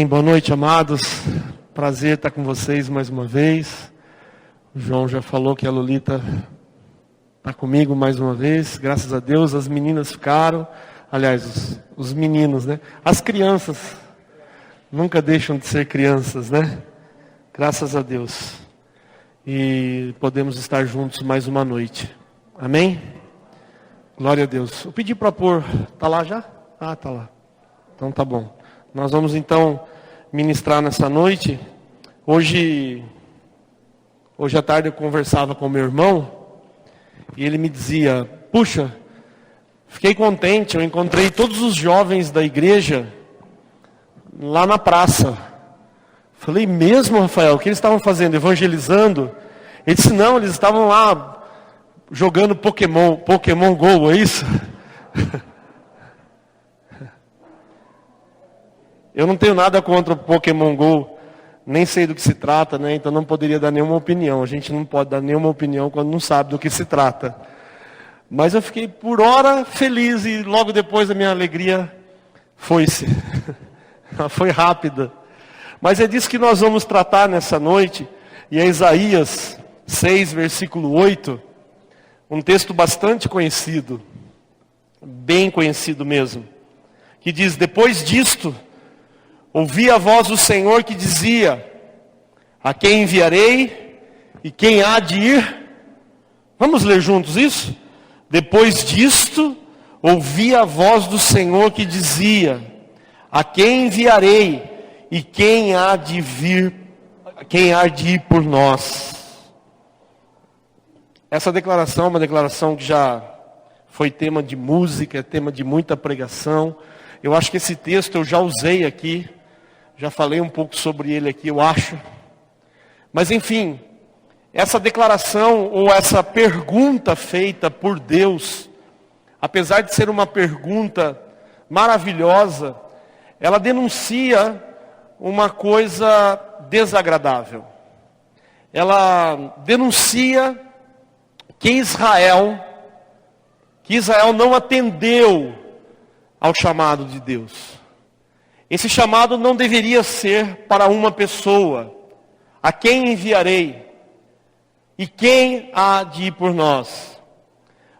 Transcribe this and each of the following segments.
Boa noite, amados. Prazer estar com vocês mais uma vez. O João já falou que a Lolita está comigo mais uma vez. Graças a Deus, as meninas ficaram. Aliás, os meninos, né? As crianças nunca deixam de ser crianças, né? Graças a Deus. E podemos estar juntos mais uma noite. Amém? Glória a Deus. Eu pedi para pôr. Está lá já? Ah, está lá. Então tá bom. Nós vamos então ministrar nessa noite. Hoje à tarde eu conversava com meu irmão e ele me dizia: puxa, fiquei contente, eu encontrei todos os jovens da igreja lá na praça. Falei, mesmo, Rafael, o que eles estavam fazendo? Evangelizando? Ele disse, não, eles estavam lá jogando Pokémon Go, é isso? Eu não tenho nada contra o Pokémon Go, nem sei do que se trata, né? Então não poderia dar nenhuma opinião. A gente não pode dar nenhuma opinião quando não sabe do que se trata. Mas eu fiquei por hora feliz e logo depois a minha alegria foi-se. Ela foi rápida. Mas é disso que nós vamos tratar nessa noite. E é Isaías 6, versículo 8. Um texto bastante conhecido. Bem conhecido mesmo. Que diz, depois disto, ouvi a voz do Senhor que dizia, a quem enviarei e quem há de ir? Vamos ler juntos isso? Depois disto, ouvi a voz do Senhor que dizia, a quem enviarei e quem há de vir, quem há de ir por nós? Essa declaração é uma declaração que já foi tema de música, é tema de muita pregação. Eu acho que esse texto eu já usei aqui. Já falei um pouco sobre ele aqui, eu acho. Mas enfim, essa declaração ou essa pergunta feita por Deus, apesar de ser uma pergunta maravilhosa, ela denuncia uma coisa desagradável. Ela denuncia que Israel não atendeu ao chamado de Deus. Esse chamado não deveria ser para uma pessoa. A quem enviarei? E quem há de ir por nós?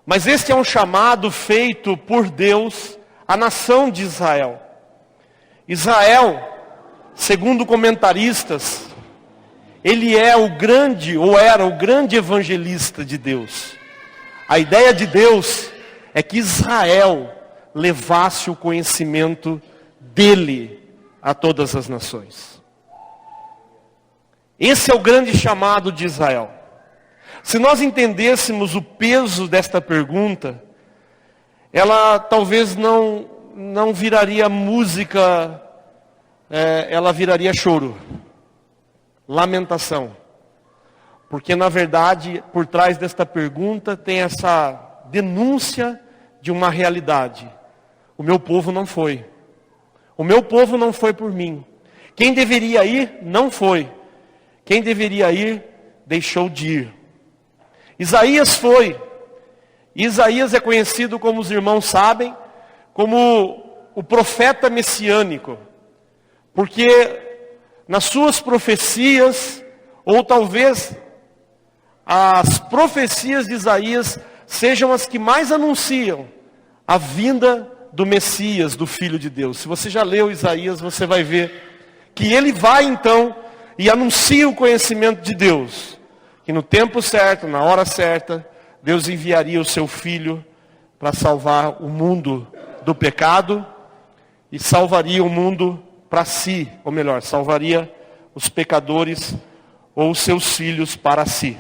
Mas este é um chamado feito por Deus à nação de Israel. Israel, segundo comentaristas, ele é o grande, ou era o grande evangelista de Deus. A ideia de Deus é que Israel levasse o conhecimento dele a todas as nações. Esse é o grande chamado de Israel. Se nós entendêssemos o peso desta pergunta, ela talvez não viraria música, ela viraria choro, lamentação. Porque na verdade, por trás desta pergunta tem essa denúncia de uma realidade. O meu povo não foi. O meu povo não foi por mim. Quem deveria ir, não foi. Quem deveria ir, deixou de ir. Isaías foi. Isaías é conhecido, como os irmãos sabem, como o profeta messiânico. Porque nas suas profecias, ou talvez as profecias de Isaías, sejam as que mais anunciam a vinda do Messias, do Filho de Deus. Se você já leu Isaías, você vai ver que ele vai então e anuncia o conhecimento de Deus. Que no tempo certo, na hora certa, Deus enviaria o seu Filho para salvar o mundo do pecado e salvaria o mundo para si, ou melhor, salvaria os pecadores ou os seus filhos para si.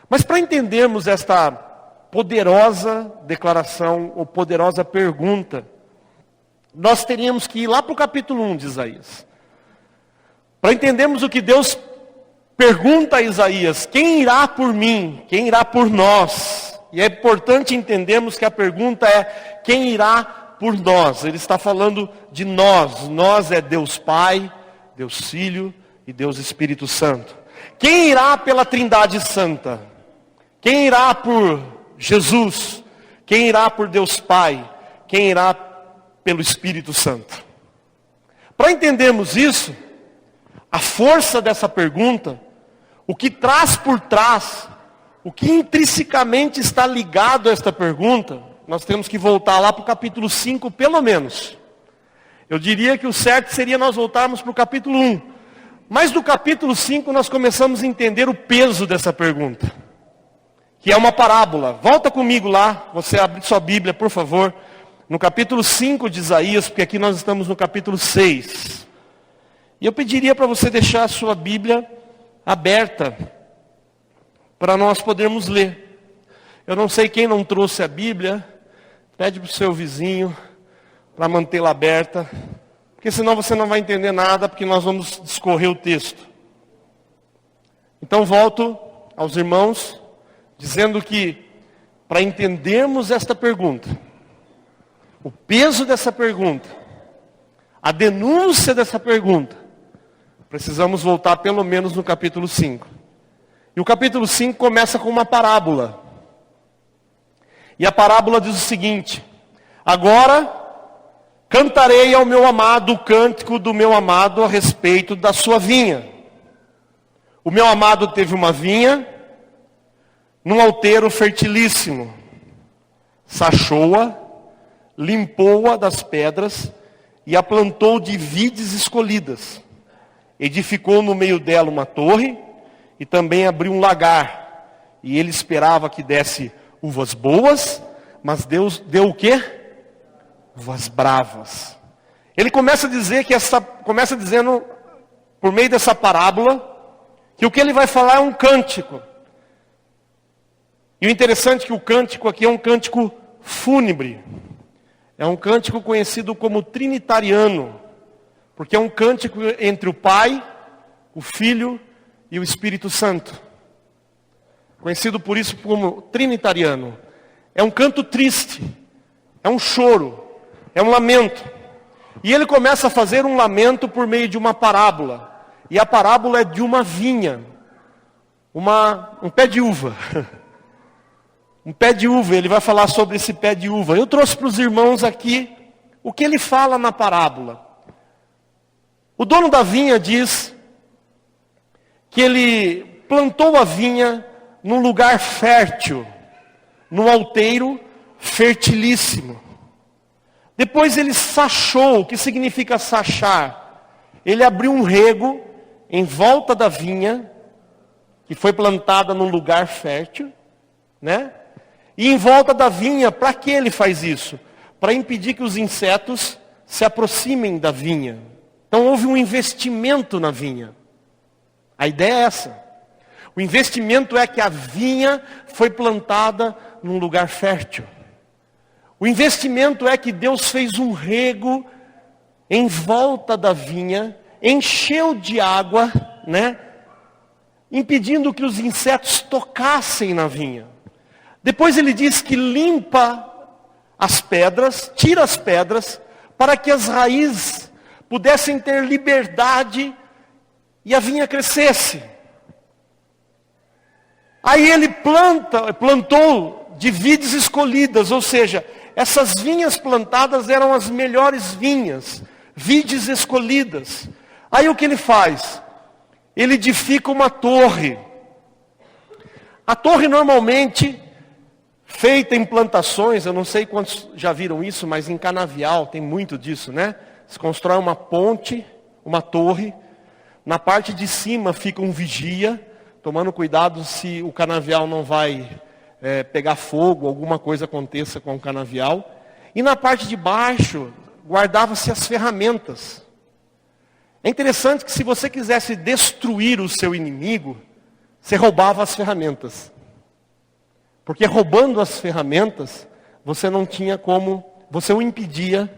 Mas para entendermos esta poderosa declaração ou poderosa pergunta, nós teríamos que ir lá para o capítulo 1 de Isaías. Para entendermos o que Deus pergunta a Isaías: quem irá por mim? Quem irá por nós? E é importante entendermos que a pergunta é: quem irá por nós? Ele está falando de nós. Nós é Deus Pai, Deus Filho e Deus Espírito Santo. Quem irá pela Trindade Santa? Quem irá por Jesus? Quem irá por Deus Pai? Quem irá pelo Espírito Santo? Para entendermos isso, a força dessa pergunta, o que traz por trás, o que intrinsecamente está ligado a esta pergunta, nós temos que voltar lá para o capítulo 5, pelo menos. Eu diria que o certo seria nós voltarmos para o capítulo 1. Mas do capítulo 5 nós começamos a entender o peso dessa pergunta, que é uma parábola. Volta comigo lá, você abre sua Bíblia, por favor, no capítulo 5 de Isaías, porque aqui nós estamos no capítulo 6. E eu pediria para você deixar a sua Bíblia aberta, para nós podermos ler. Eu não sei quem não trouxe a Bíblia, pede para o seu vizinho, para mantê-la aberta, porque senão você não vai entender nada, porque nós vamos discorrer o texto. Então volto aos irmãos, dizendo que, para entendermos esta pergunta, o peso dessa pergunta, a denúncia dessa pergunta, precisamos voltar pelo menos no capítulo 5. E o capítulo 5 começa com uma parábola. E a parábola diz o seguinte: agora cantarei ao meu amado o cântico do meu amado a respeito da sua vinha. O meu amado teve uma vinha num outeiro fertilíssimo. Sachou-a, limpou-a das pedras e a plantou de vides escolhidas. Edificou no meio dela uma torre e também abriu um lagar. E ele esperava que desse uvas boas, mas Deus deu o quê? Uvas bravas. Ele começa a dizer começa dizendo, por meio dessa parábola, que o que ele vai falar é um cântico. E o interessante é que o cântico aqui é um cântico fúnebre. É um cântico conhecido como trinitariano, porque é um cântico entre o Pai, o Filho e o Espírito Santo. Conhecido por isso como trinitariano. É um canto triste, é um choro, é um lamento. E ele começa a fazer um lamento por meio de uma parábola. E a parábola é de uma vinha, um pé de uva. Um pé de uva, ele vai falar sobre esse pé de uva. Eu trouxe para os irmãos aqui o que ele fala na parábola. O dono da vinha diz que ele plantou a vinha num lugar fértil, num outeiro fertilíssimo. Depois ele sachou. O que significa sachar? Ele abriu um rego em volta da vinha, que foi plantada num lugar fértil, né? E em volta da vinha, para que ele faz isso? Para impedir que os insetos se aproximem da vinha. Então houve um investimento na vinha. A ideia é essa. O investimento é que a vinha foi plantada num lugar fértil. O investimento é que Deus fez um rego em volta da vinha, encheu de água, né? Impedindo que os insetos tocassem na vinha. Depois ele diz que limpa as pedras, tira as pedras, para que as raízes pudessem ter liberdade e a vinha crescesse. Aí ele plantou de vides escolhidas, ou seja, essas vinhas plantadas eram as melhores vinhas, vides escolhidas. Aí o que ele faz? Ele edifica uma torre. A torre normalmente feita em plantações, eu não sei quantos já viram isso, mas em canavial tem muito disso, né? Se constrói uma ponte, uma torre, na parte de cima fica um vigia, tomando cuidado se o canavial não vai pegar fogo, alguma coisa aconteça com o canavial. E na parte de baixo, guardava-se as ferramentas. É interessante que se você quisesse destruir o seu inimigo, você roubava as ferramentas. Porque roubando as ferramentas, você não tinha como, você o impedia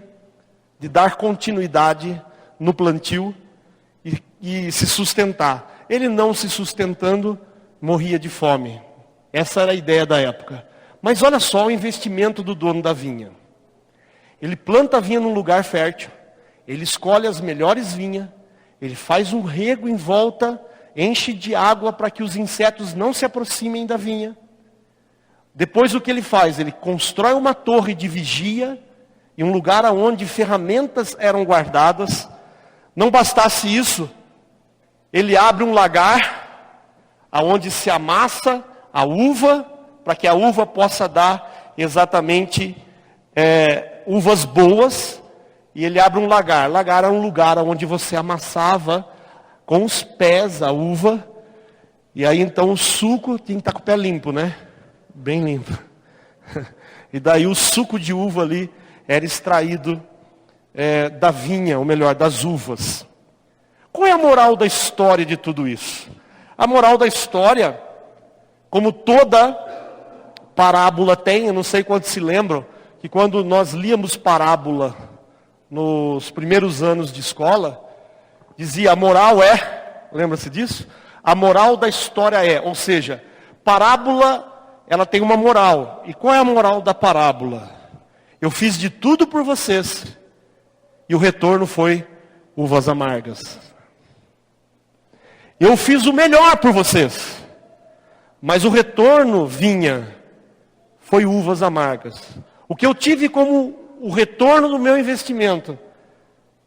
de dar continuidade no plantio e se sustentar. Ele não se sustentando, morria de fome. Essa era a ideia da época. Mas olha só o investimento do dono da vinha. Ele planta a vinha num lugar fértil, ele escolhe as melhores vinhas, ele faz um rego em volta, enche de água para que os insetos não se aproximem da vinha. Depois o que ele faz? Ele constrói uma torre de vigia, em um lugar onde ferramentas eram guardadas, Não bastasse isso, ele abre um lagar, aonde se amassa a uva, para que a uva possa dar exatamente uvas boas. E ele abre um lagar. Lagar era um lugar onde você amassava com os pés a uva. E aí então o suco tinha que estar com o pé limpo, né? Bem limpo. E daí o suco de uva ali era extraído da vinha, ou melhor, das uvas. Qual é a moral da história de tudo isso? A moral da história, como toda parábola tem, eu não sei quantos se lembram, que quando nós líamos parábola nos primeiros anos de escola, dizia a moral lembra-se disso? A moral da história ou seja, parábola, ela tem uma moral. E qual é a moral da parábola? Eu fiz de tudo por vocês, e o retorno foi uvas amargas. Eu fiz o melhor por vocês, mas o retorno foi uvas amargas. O que eu tive como o retorno do meu investimento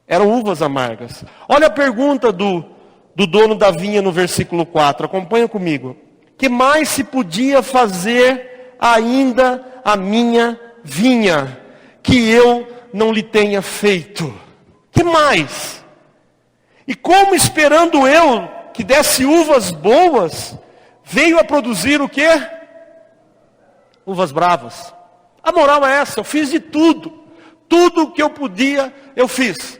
eram uvas amargas. Olha a pergunta do dono da vinha no versículo 4. Acompanha comigo. Que mais se podia fazer ainda a minha vinha, que eu não lhe tenha feito? Que mais? E como esperando eu que desse uvas boas, veio a produzir o quê? Uvas bravas. A moral é essa, eu fiz de tudo. Tudo que eu podia, eu fiz.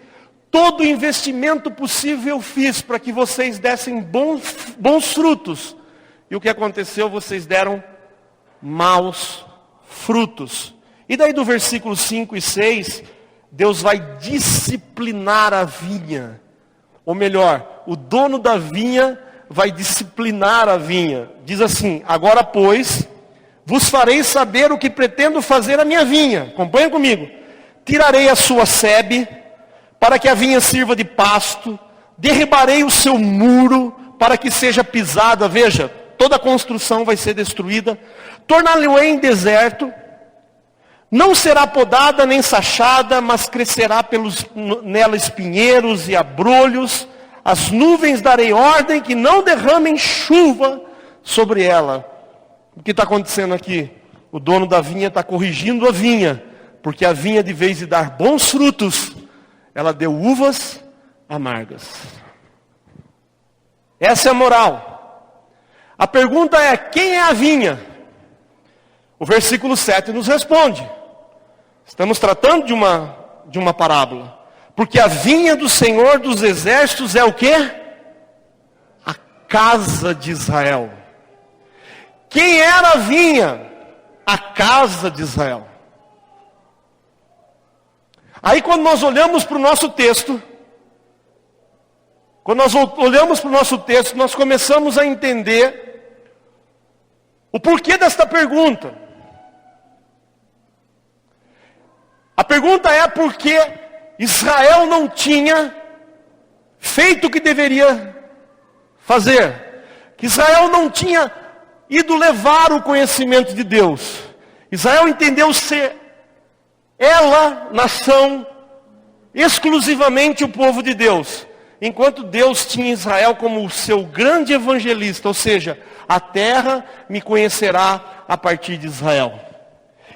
Todo investimento possível eu fiz para que vocês dessem bons frutos. E o que aconteceu? Vocês deram maus frutos. E daí do versículo 5 e 6, Deus vai disciplinar a vinha. Ou melhor, o dono da vinha vai disciplinar a vinha. Diz assim: agora pois, vos farei saber o que pretendo fazer à minha vinha. Acompanha comigo. Tirarei a sua sebe, para que a vinha sirva de pasto. Derribarei o seu muro, para que seja pisada. Veja, toda a construção vai ser destruída. Torná-lo-ei em deserto. Não será podada nem sachada, mas crescerá nela espinheiros e abrolhos. As nuvens darei ordem que não derramem chuva sobre ela. O que está acontecendo aqui? O dono da vinha está corrigindo a vinha, porque a vinha, de vez de dar bons frutos, ela deu uvas amargas. Essa é a moral. A pergunta é: quem é a vinha? O versículo 7 nos responde. Estamos tratando de uma parábola. Porque a vinha do Senhor dos Exércitos é o quê? A casa de Israel. Quem era a vinha? A casa de Israel. Aí quando nós olhamos para o nosso texto, nós começamos a entender o porquê desta pergunta. A pergunta é por que Israel não tinha feito o que deveria fazer. Que Israel não tinha ido levar o conhecimento de Deus. Israel entendeu ser ela, nação, exclusivamente o povo de Deus. Enquanto Deus tinha Israel como o seu grande evangelista. Ou seja, a terra me conhecerá a partir de Israel.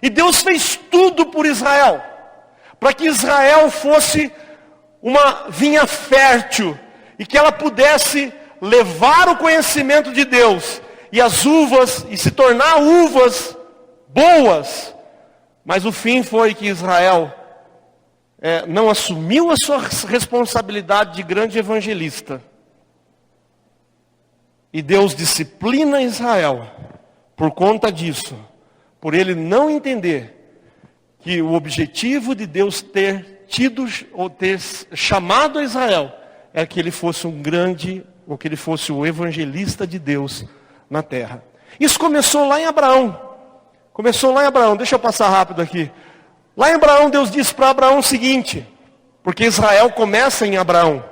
E Deus fez tudo por Israel, para que Israel fosse uma vinha fértil, e que ela pudesse levar o conhecimento de Deus, e as uvas, e se tornar uvas boas. Mas o fim foi que Israel não assumiu a sua responsabilidade de grande evangelista. E Deus disciplina Israel por conta disso. Por ele não entender que o objetivo de Deus ter tido ou ter chamado a Israel é que ele fosse um grande, ou que ele fosse o evangelista de Deus na terra. Isso começou lá em Abraão. Deixa eu passar rápido aqui. Lá em Abraão, Deus disse para Abraão o seguinte, porque Israel começa em Abraão.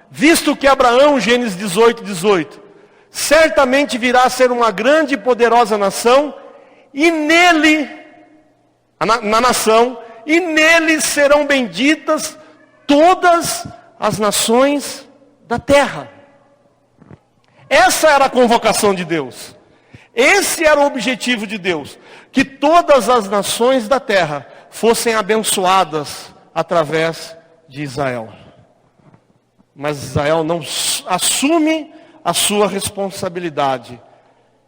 Visto que Abraão, Gênesis 18, certamente virá a ser uma grande e poderosa nação, e nele, na nação, e nele serão benditas todas as nações da terra. Essa era a convocação de Deus. Esse era o objetivo de Deus. Que todas as nações da terra fossem abençoadas através de Israel. Mas Israel não assume a sua responsabilidade.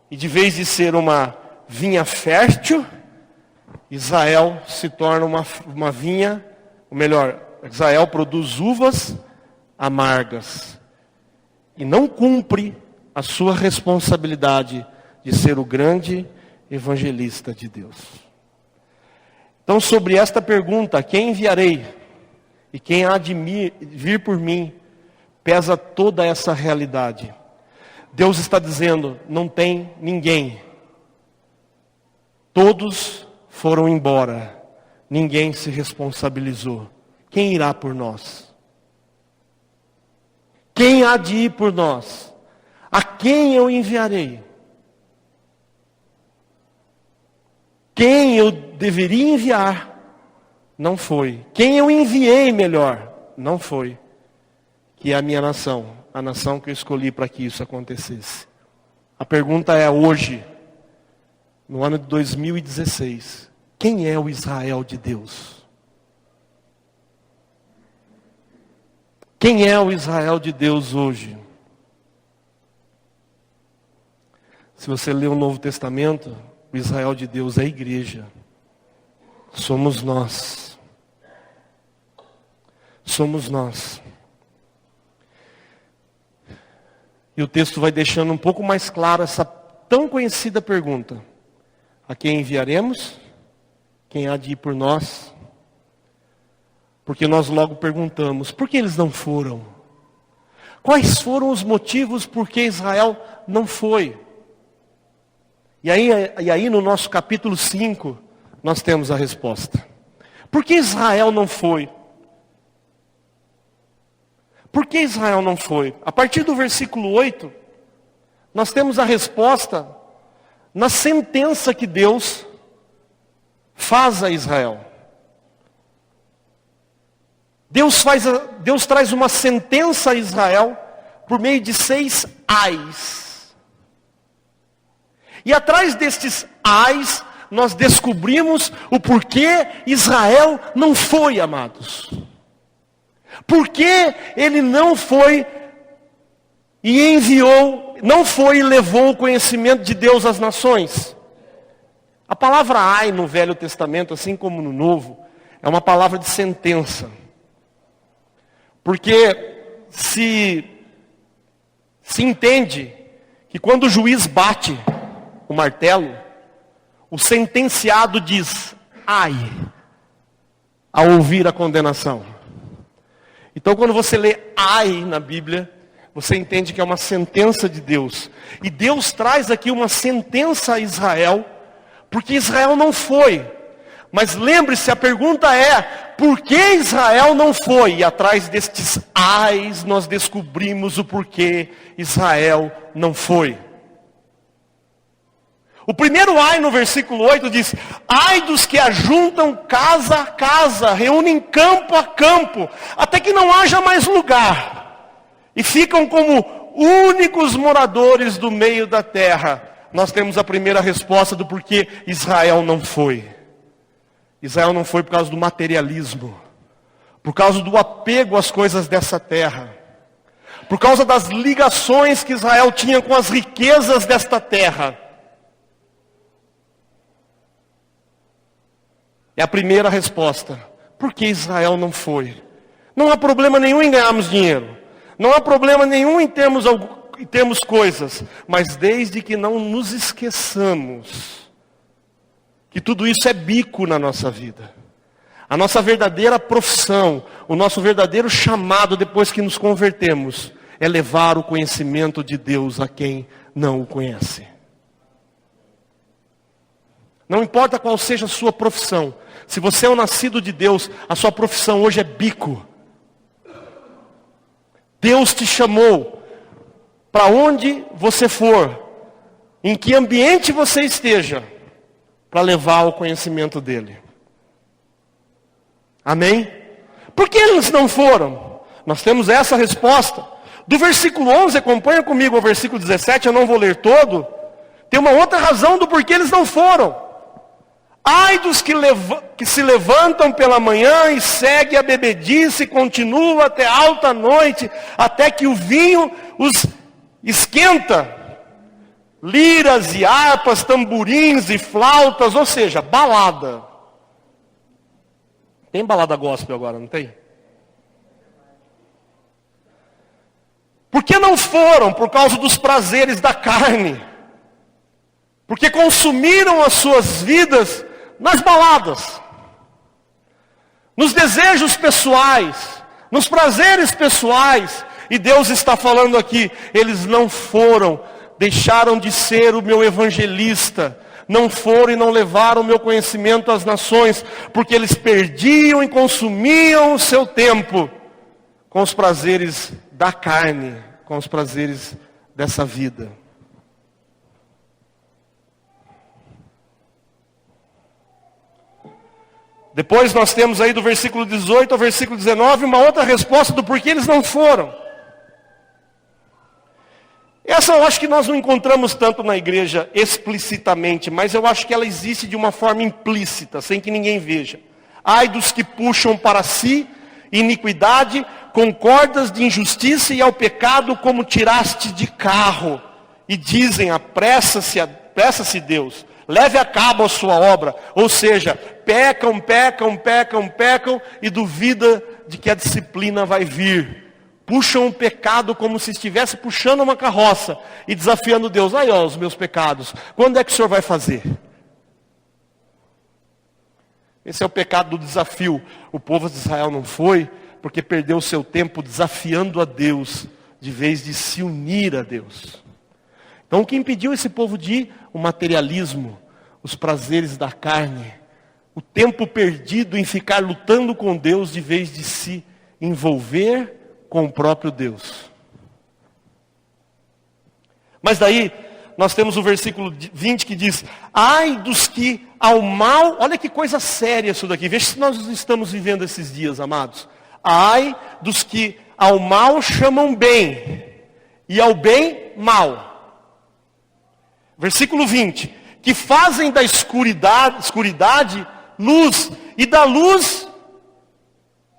E de vez de ser uma vinha fértil, Israel se torna uma vinha, ou melhor, Israel produz uvas amargas. E não cumpre a sua responsabilidade de ser o grande evangelista de Deus. Então, sobre esta pergunta, quem enviarei e quem há de vir por mim, pesa toda essa realidade. Deus está dizendo, não tem ninguém. Todos foram embora. Ninguém se responsabilizou. Quem irá por nós? Quem há de ir por nós? A quem eu enviarei? Quem eu deveria enviar, não foi. Quem eu enviei, melhor, não foi. Que é a minha nação, a nação que eu escolhi para que isso acontecesse. A pergunta é hoje, no ano de 2016, quem é o Israel de Deus? Quem é o Israel de Deus hoje? Se você ler o Novo Testamento, o Israel de Deus é a igreja. Somos nós. Somos nós. E o texto vai deixando um pouco mais clara essa tão conhecida pergunta. A quem enviaremos? Quem há de ir por nós? Porque nós logo perguntamos, por que eles não foram? Quais foram os motivos por que Israel não foi? E aí no nosso capítulo 5, nós temos a resposta. Por que Israel não foi? Por que Israel não foi? A partir do versículo 8, nós temos a resposta na sentença que Deus faz a Israel. Deus traz uma sentença a Israel por meio de 6 ais. E atrás destes ais, nós descobrimos o porquê Israel não foi, amados. Por que ele não foi e enviou, não foi e levou o conhecimento de Deus às nações? A palavra ai no Velho Testamento, assim como no Novo, é uma palavra de sentença. Porque se entende que quando o juiz bate o martelo, o sentenciado diz ai, ao ouvir a condenação. Então quando você lê ai na Bíblia, você entende que é uma sentença de Deus. E Deus traz aqui uma sentença a Israel, porque Israel não foi. Mas lembre-se, a pergunta é, por que Israel não foi? E atrás destes ais nós descobrimos o porquê Israel não foi. O primeiro ai no versículo 8 diz, ai dos que ajuntam casa a casa, reúnem campo a campo, até que não haja mais lugar. E ficam como únicos moradores do meio da terra. Nós temos a primeira resposta do porquê Israel não foi. Israel não foi por causa do materialismo, por causa do apego às coisas dessa terra, por causa das ligações que Israel tinha com as riquezas desta terra. É a primeira resposta. Por que Israel não foi? Não há problema nenhum em ganharmos dinheiro. Não há problema nenhum em termos coisas. Mas desde que não nos esqueçamos que tudo isso é bico na nossa vida. A nossa verdadeira profissão, o nosso verdadeiro chamado depois que nos convertemos, é levar o conhecimento de Deus a quem não o conhece. Não importa qual seja a sua profissão. Se você é um nascido de Deus, a sua profissão hoje é bico. Deus te chamou para onde você for, em que ambiente você esteja, para levar o conhecimento dele. Amém? Por que eles não foram? Nós temos essa resposta. Do versículo 11, acompanha comigo o versículo 17, eu não vou ler todo. Tem uma outra razão do porquê eles não foram. Ai dos que se levantam pela manhã e seguem a bebedice e continuam até alta noite, até que o vinho os esquenta. Liras e harpas, tamborins e flautas, ou seja, balada. Tem balada gospel agora, não tem? Por que não foram? Por causa dos prazeres da carne. Porque consumiram as suas vidas nas baladas, nos desejos pessoais, nos prazeres pessoais. E Deus está falando aqui, eles não foram, deixaram de ser o meu evangelista, não foram e não levaram o meu conhecimento às nações, porque eles perdiam e consumiam o seu tempo com os prazeres da carne, com os prazeres dessa vida. Depois nós temos aí do versículo 18 ao versículo 19 uma outra resposta do porquê eles não foram. Essa eu acho que nós não encontramos tanto na igreja explicitamente, mas eu acho que ela existe de uma forma implícita, sem que ninguém veja. Ai dos que puxam para si iniquidade, com cordas de injustiça e ao pecado como tiraste de carro. E dizem, apressa-se Deus, leve a cabo a sua obra. Ou seja, pecam e duvida de que a disciplina vai vir. Puxam o pecado como se estivesse puxando uma carroça e desafiando Deus. Aí, ó, os meus pecados, quando é que o Senhor vai fazer? Esse é o pecado do desafio. O povo de Israel não foi, porque perdeu o seu tempo desafiando a Deus, de vez de se unir a Deus. Então o que impediu esse povo de ir? O materialismo, os prazeres da carne, o tempo perdido em ficar lutando com Deus, de vez de se envolver com o próprio Deus. Mas daí, nós temos o versículo 20 que diz, ai dos que ao mal, olha que coisa séria isso daqui, veja se nós estamos vivendo esses dias, amados. Ai dos que ao mal chamam bem, e ao bem mal. Versículo 20, que fazem da escuridade luz, e da luz,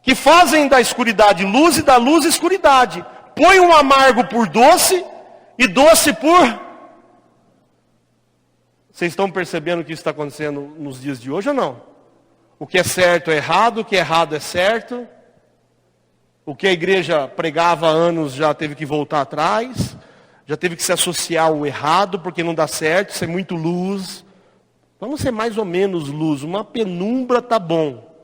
que fazem da escuridade luz, e da luz escuridade. Põe um amargo por doce, e doce por... Vocês estão percebendo que isso está acontecendo nos dias de hoje ou não? O que é certo é errado, o que é errado é certo. O que a igreja pregava há anos já teve que voltar atrás. Já teve que se associar ao errado, porque não dá certo, ser muito luz. Vamos ser mais ou menos luz, uma penumbra tá bom.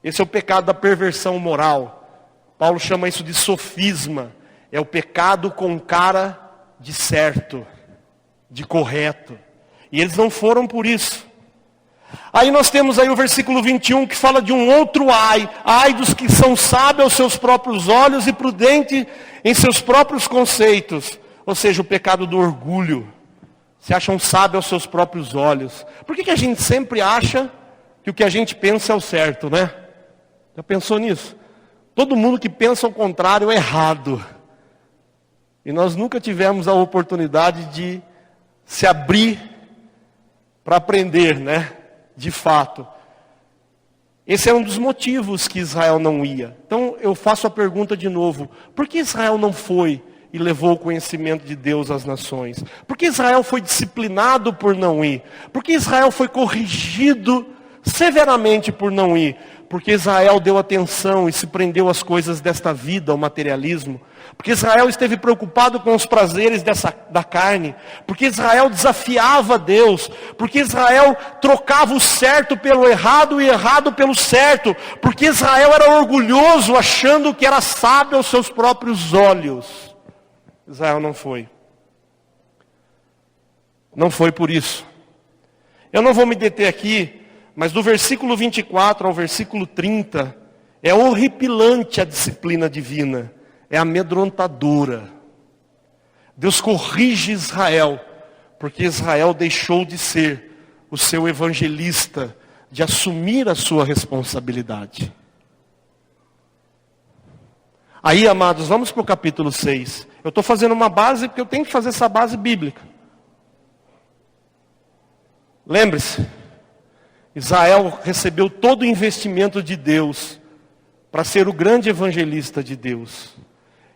Esse é o pecado da perversão moral. Paulo chama isso de sofisma. É o pecado com cara de certo, de correto. E eles não foram por isso. Aí nós temos aí o versículo 21 que fala de um outro ai. Ai dos que são sábios aos seus próprios olhos e prudentes em seus próprios conceitos. Ou seja, o pecado do orgulho. Se acham sábios aos seus próprios olhos. Por que a gente sempre acha que o que a gente pensa é o certo, né? Já pensou nisso? Todo mundo que pensa o contrário é errado. E nós nunca tivemos a oportunidade de se abrir para aprender, né? De fato. Esse é um dos motivos que Israel não ia. Então eu faço a pergunta de novo. Por que Israel não foi e levou o conhecimento de Deus às nações? Por que Israel foi disciplinado por não ir? Por que Israel foi corrigido severamente por não ir? Porque Israel deu atenção e se prendeu às coisas desta vida, ao materialismo. Porque Israel esteve preocupado com os prazeres da carne. Porque Israel desafiava Deus. Porque Israel trocava o certo pelo errado e o errado pelo certo. Porque Israel era orgulhoso, achando que era sábio aos seus próprios olhos. Israel não foi. Não foi por isso. Eu não vou me deter aqui, mas do versículo 24 ao versículo 30, é horripilante a disciplina divina. É amedrontadora. Deus corrige Israel, porque Israel deixou de ser o seu evangelista, de assumir a sua responsabilidade. Aí, amados, vamos para o capítulo 6. Eu estou fazendo uma base porque eu tenho que fazer essa base bíblica. Lembre-se, Israel recebeu todo o investimento de Deus para ser o grande evangelista de Deus.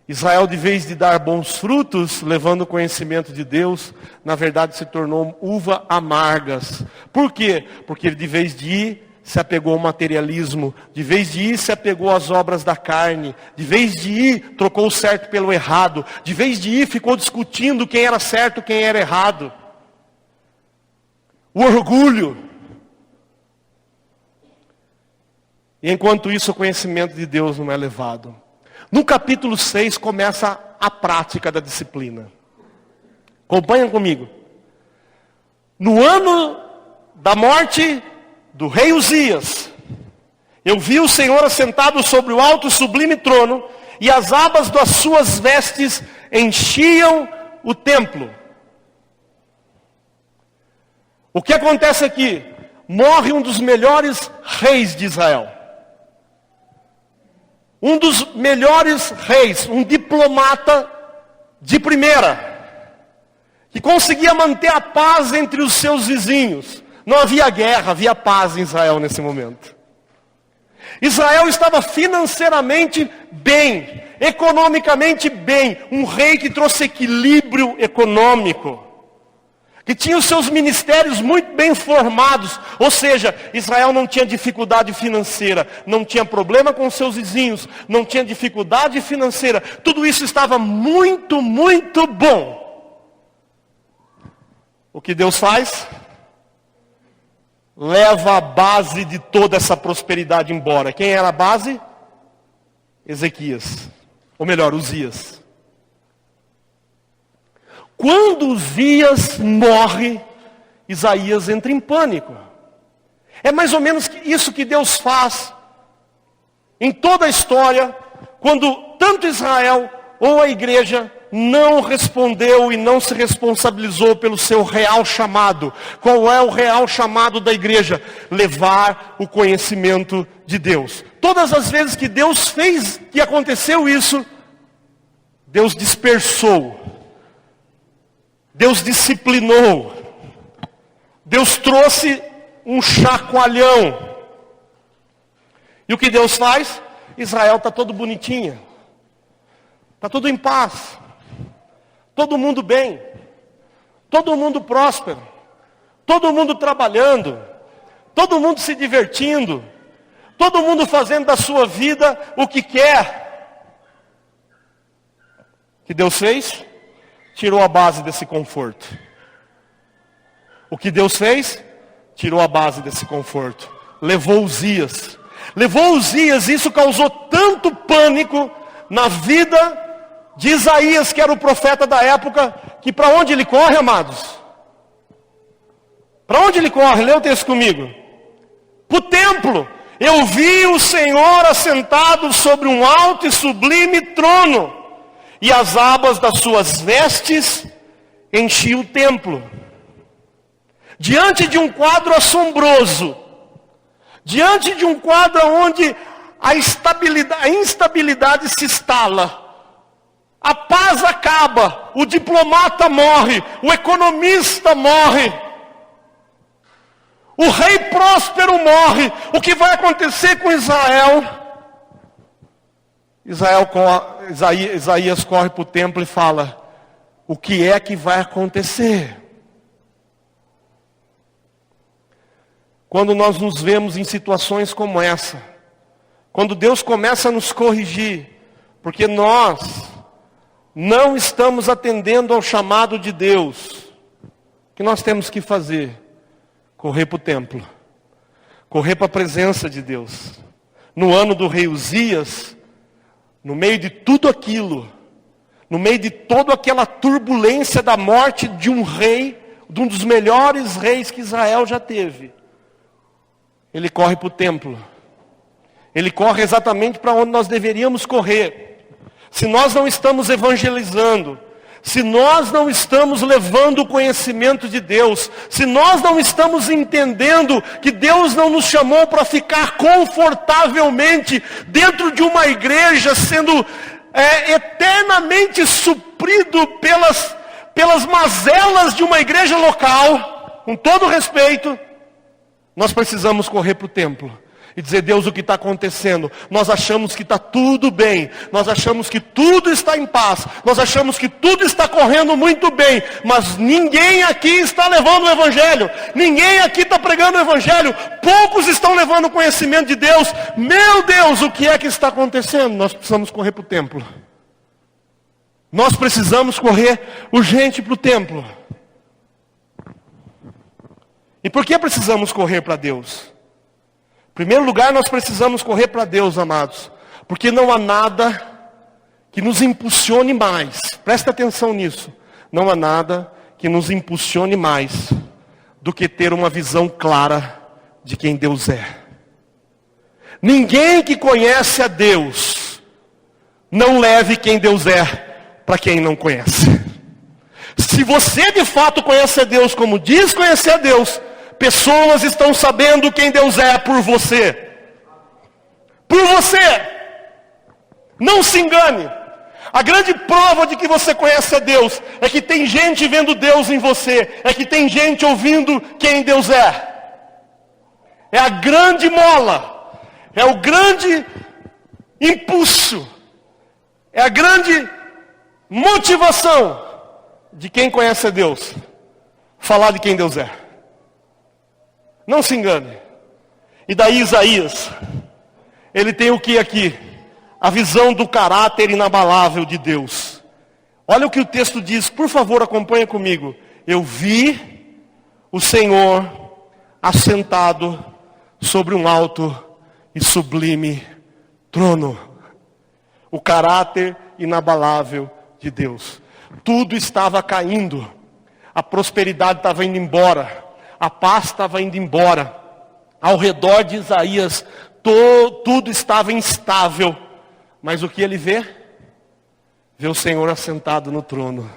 Israel, de vez de dar bons frutos, levando o conhecimento de Deus, na verdade se tornou uva amargas. Por quê? Porque ele, de vez de ir, se apegou ao materialismo, de vez de ir, se apegou às obras da carne, de vez de ir, trocou o certo pelo errado, de vez de ir, ficou discutindo quem era certo, quem era errado. O orgulho. E enquanto isso, o conhecimento de Deus não é levado. No capítulo 6 começa a prática da disciplina. Acompanhem comigo. No ano da morte do rei Uzias, eu vi o Senhor assentado sobre o alto e sublime trono, e as abas das suas vestes enchiam o templo. O que acontece aqui? Morre um dos melhores reis de Israel. Um dos melhores reis, um diplomata de primeira, que conseguia manter a paz entre os seus vizinhos. Não havia guerra, havia paz em Israel nesse momento. Israel estava financeiramente bem, economicamente bem, um rei que trouxe equilíbrio econômico, que tinha os seus ministérios muito bem formados, ou seja, Israel não tinha dificuldade financeira, não tinha problema com seus vizinhos, não tinha dificuldade financeira, tudo isso estava muito, muito bom. O que Deus faz? Leva a base de toda essa prosperidade embora. Quem era a base? Ezequias, ou melhor, Uzias. Quando Uzias morre, Isaías entra em pânico. É mais ou menos isso que Deus faz em toda a história, quando tanto Israel ou a igreja não respondeu e não se responsabilizou pelo seu real chamado. Qual é o real chamado da igreja? Levar o conhecimento de Deus. Todas as vezes que Deus fez, que aconteceu isso, Deus dispersou. Deus disciplinou. Deus trouxe um chacoalhão. E o que Deus faz? Israel está todo bonitinho. Está tudo em paz. Todo mundo bem. Todo mundo próspero. Todo mundo trabalhando. Todo mundo se divertindo. Todo mundo fazendo da sua vida o que quer. O que Deus fez? Tirou a base desse conforto. O que Deus fez? Tirou a base desse conforto. Levou Uzias. Levou Uzias, isso causou tanto pânico na vida de Isaías, que era o profeta da época, que para onde ele corre, amados? Para onde ele corre? Lê o texto comigo. Para o templo. Eu vi o Senhor assentado sobre um alto e sublime trono, e as abas das suas vestes enchiam o templo. Diante de um quadro assombroso, diante de um quadro onde a instabilidade se instala, a paz acaba, o diplomata morre, o economista morre, o rei próspero morre. O que vai acontecer com Israel? Isaías corre para o templo e fala: o que é que vai acontecer? Quando nós nos vemos em situações como essa, quando Deus começa a nos corrigir, porque nós não estamos atendendo ao chamado de Deus, o que nós temos que fazer? Correr para o templo, correr para a presença de Deus. No ano do rei Uzias, no meio de tudo aquilo, no meio de toda aquela turbulência da morte de um rei, de um dos melhores reis que Israel já teve, ele corre para o templo. Ele corre exatamente para onde nós deveríamos correr. Se nós não estamos evangelizando, se nós não estamos levando o conhecimento de Deus, se nós não estamos entendendo que Deus não nos chamou para ficar confortavelmente dentro de uma igreja, sendo eternamente suprido pelas mazelas de uma igreja local, com todo respeito, nós precisamos correr para o templo e dizer: Deus, o que está acontecendo? Nós achamos que está tudo bem, nós achamos que tudo está em paz, nós achamos que tudo está correndo muito bem, mas ninguém aqui está levando o Evangelho, ninguém aqui está pregando o Evangelho, poucos estão levando o conhecimento de Deus. Meu Deus, o que é que está acontecendo? Nós precisamos correr para o templo. Nós precisamos correr urgente para o templo. E por que precisamos correr para Deus? Em primeiro lugar, nós precisamos correr para Deus, amados, porque não há nada que nos impulsione mais. Presta atenção nisso. Não há nada que nos impulsione mais do que ter uma visão clara de quem Deus é. Ninguém que conhece a Deus não leve quem Deus é para quem não conhece. Se você de fato conhece a Deus como diz conhecer a Deus, pessoas estão sabendo quem Deus é por você. Por você. Não se engane. A grande prova de que você conhece a Deus é que tem gente vendo Deus em você. É que tem gente ouvindo quem Deus é. É a grande mola. É o grande impulso. É a grande motivação de quem conhece a Deus. Falar de quem Deus é. Não se engane. E daí Isaías, ele tem o que aqui? A visão do caráter inabalável de Deus. Olha o que o texto diz, por favor, acompanha comigo. Eu vi o Senhor assentado sobre um alto e sublime trono. O caráter inabalável de Deus. Tudo estava caindo. A prosperidade estava indo embora. A paz estava indo embora. Ao redor de Isaías, tudo estava instável. Mas o que ele vê? Vê o Senhor assentado no trono.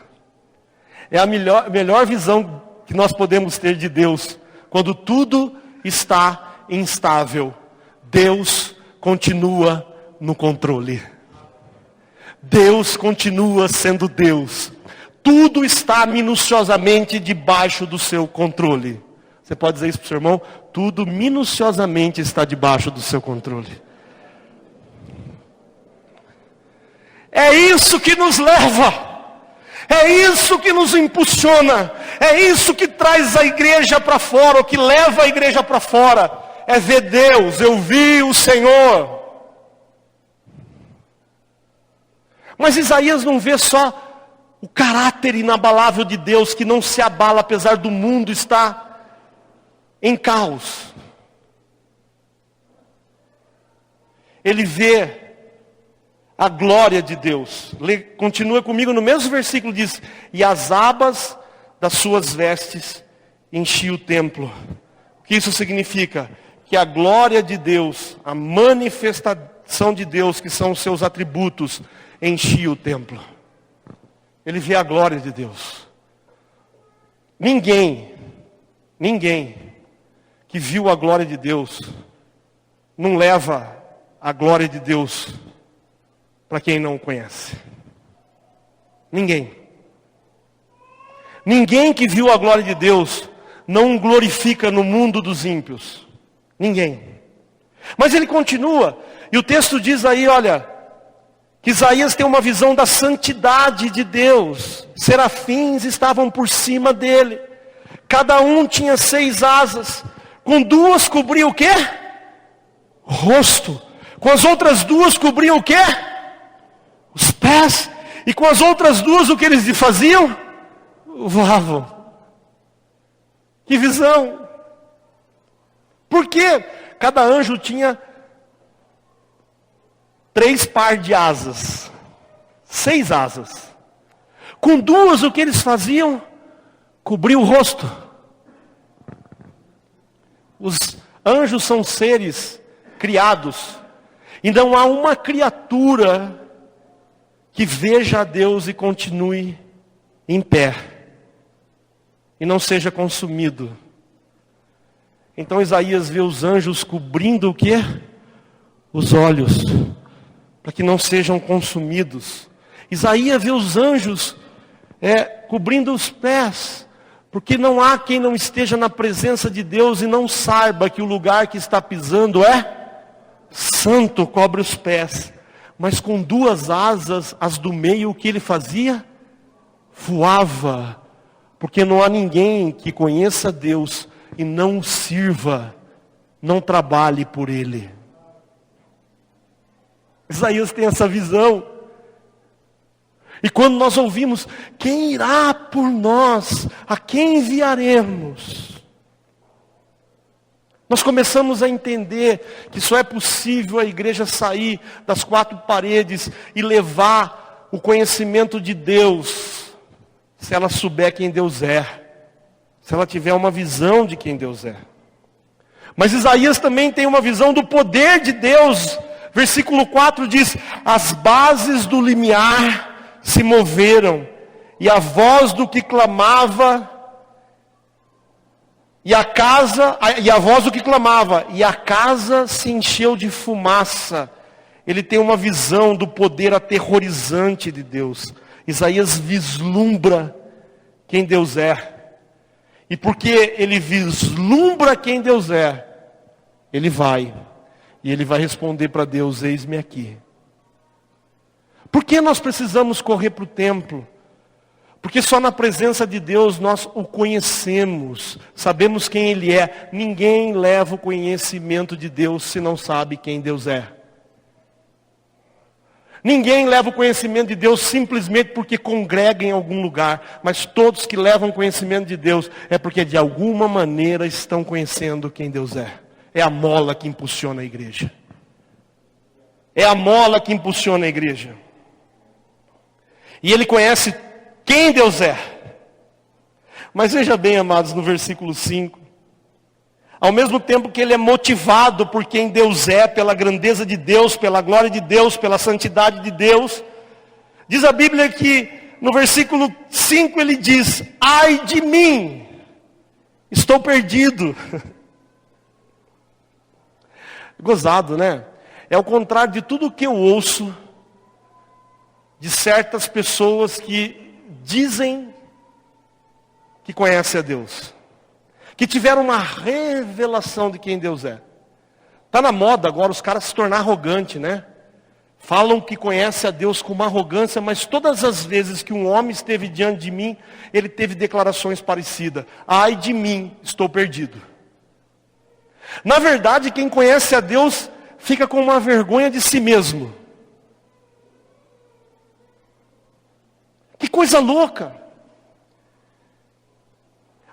É a melhor visão que nós podemos ter de Deus. Quando tudo está instável, Deus continua no controle. Deus continua sendo Deus. Tudo está minuciosamente debaixo do seu controle. Você pode dizer isso para o seu irmão? Tudo minuciosamente está debaixo do seu controle. É isso que nos leva. É isso que nos impulsiona. É isso que traz a igreja para fora, o que leva a igreja para fora. É ver Deus. Eu vi o Senhor. Mas Isaías não vê só o caráter inabalável de Deus, que não se abala apesar do mundo estar em caos. Ele vê a glória de Deus. Continua comigo no mesmo versículo, diz: e as abas das suas vestes enchiam o templo. O que isso significa? Que a glória de Deus, a manifestação de Deus, que são os seus atributos, enchia o templo. Ele vê a glória de Deus. Ninguém que viu a glória de Deus não leva a glória de Deus para quem não o conhece. Ninguém que viu a glória de Deus não glorifica no mundo dos ímpios. Ninguém. Mas ele continua, e o texto diz aí, olha, que Isaías tem uma visão da santidade de Deus. Serafins estavam por cima dele. Cada um tinha 6 asas. Com 2 cobria o quê? O rosto. Com as outras 2 cobriam o quê? Os pés. E com as outras 2 o que eles faziam? Voavam. Que visão. Por quê? Cada anjo tinha 3 par de asas. 6 asas. Com 2 o que eles faziam? Cobrir o rosto. Os anjos são seres criados. E não há uma criatura que veja a Deus e continue em pé. E não seja consumido. Então Isaías vê os anjos cobrindo o quê? Os olhos. para que não sejam consumidos. Isaías vê os anjos cobrindo os pés, porque não há quem não esteja na presença de Deus e não saiba que o lugar que está pisando é santo, cobre os pés. Mas com duas asas, as do meio, o que ele fazia? Voava, porque não há ninguém que conheça Deus e não o sirva, não trabalhe por Ele. Isaías tem essa visão. E quando nós ouvimos, quem irá por nós? A quem enviaremos? Nós começamos a entender que só é possível a igreja sair das quatro paredes e levar o conhecimento de Deus, se ela souber quem Deus é, se ela tiver uma visão de quem Deus é. Mas Isaías também tem uma visão do poder de Deus. Versículo 4 diz: as bases do limiar se moveram, e a voz do que clamava, e a voz do que clamava, e a casa se encheu de fumaça. Ele tem uma visão do poder aterrorizante de Deus. Isaías vislumbra quem Deus é. E porque ele vislumbra quem Deus é, ele vai. E ele vai responder para Deus: eis-me aqui. Por que nós precisamos correr para o templo? Porque só na presença de Deus nós o conhecemos, sabemos quem Ele é. Ninguém leva o conhecimento de Deus se não sabe quem Deus é. Ninguém leva o conhecimento de Deus simplesmente porque congrega em algum lugar. Mas todos que levam o conhecimento de Deus é porque de alguma maneira estão conhecendo quem Deus é. É a mola que impulsiona a igreja. É a mola que impulsiona a igreja. E ele conhece quem Deus é. Mas veja bem, amados, no versículo 5. Ao mesmo tempo que ele é motivado por quem Deus é, pela grandeza de Deus, pela glória de Deus, pela santidade de Deus, diz a Bíblia que no versículo 5 ele diz: ai de mim, estou perdido. Gozado, né? É o contrário de tudo que eu ouço de certas pessoas que dizem que conhecem a Deus, que tiveram uma revelação de quem Deus é. Está na moda agora os caras se tornar arrogante, né? Falam que conhecem a Deus com uma arrogância, mas todas as vezes que um homem esteve diante de mim, ele teve declarações parecidas: ai de mim, estou perdido. Na verdade, quem conhece a Deus fica com uma vergonha de si mesmo. Que coisa louca!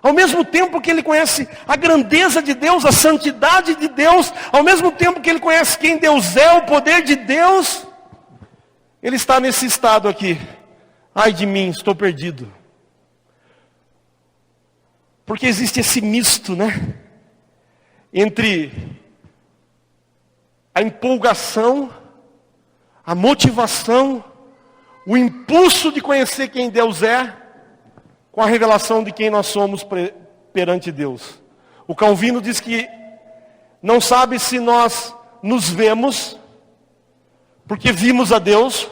Ao mesmo tempo que ele conhece a grandeza de Deus, a santidade de Deus, ao mesmo tempo que ele conhece quem Deus é, o poder de Deus, ele está nesse estado aqui: ai de mim, estou perdido. Porque existe esse misto, né? Entre a empolgação, a motivação, o impulso de conhecer quem Deus é, com a revelação de quem nós somos perante Deus. O Calvino diz que não sabe se nós nos vemos porque vimos a Deus,